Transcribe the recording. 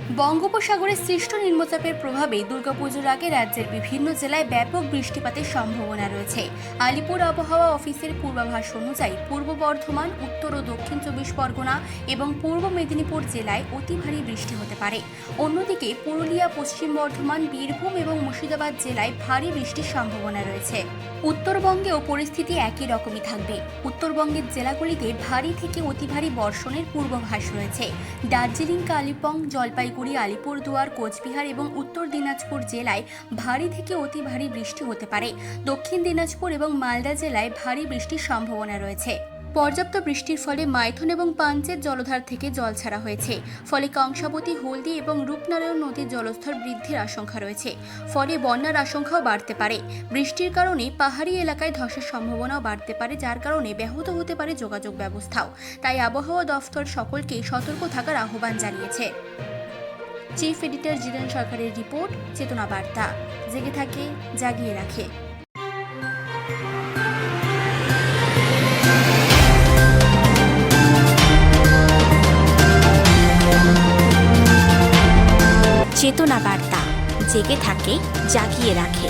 বঙ্গোপসাগরে সৃষ্ট নিম্নচাপের প্রভাবে দুর্গাপুজোর আগে রাজ্যের বিভিন্ন জেলায় ব্যাপক বৃষ্টিপাতের সম্ভাবনা রয়েছে। আলিপুর আবহাওয়া অফিসের পূর্বাভাস অনুযায়ী পূর্ব বর্ধমান, উত্তর ও দক্ষিণ 24 পরগনা এবং পূর্ব মেদিনীপুর জেলায় অতি ভারী বৃষ্টি হতে পারে। অন্যদিকে পুরুলিয়া, পশ্চিম বর্ধমান, বীরভূম এবং মুর্শিদাবাদ জেলায় ভারী বৃষ্টির সম্ভাবনা রয়েছে। উত্তরবঙ্গেও পরিস্থিতি একই রকমই থাকবে। উত্তরবঙ্গের জেলাগুলিতে ভারী থেকে অতি ভারী বর্ষণের পূর্বাভাস রয়েছে। দার্জিলিং, কালিম্পং, জলপাইগুড়ি, আলিপুরদুয়ার, কোচবিহার এবং উত্তর দিনাজপুর জেলায় ভারী থেকে অতি ভারী বৃষ্টি হতে পারে। দক্ষিণ দিনাজপুর এবং মালদা জেলায় ভারী বৃষ্টির সম্ভাবনা রয়েছে। পর্যাপ্ত বৃষ্টির ফলে মাইথন এবং পাঞ্চের জলধার থেকে জল ছাড়া হয়েছে। ফলে কংসাবতী, হলদি এবং রূপনারায়ণ নদীর জলস্তর বৃদ্ধির আশঙ্কা রয়েছে। ফলে বন্যার আশঙ্কাও বাড়তে পারে। বৃষ্টির কারণে পাহাড়ি এলাকায় ধসের সম্ভাবনাও বাড়তে পারে, যার কারণে ব্যাহত হতে পারে যোগাযোগ ব্যবস্থাও। তাই আবহাওয়া দফতর সকলকে সতর্ক থাকার আহ্বান জানিয়েছে। চিফ এডিটর জিতেন সরকারের রিপোর্ট, চেতনা বার্তা। জেগে থাকে, জাগিয়ে রাখে। চেতনা বার্তা, জেগে থাকে, জাগিয়ে রাখে।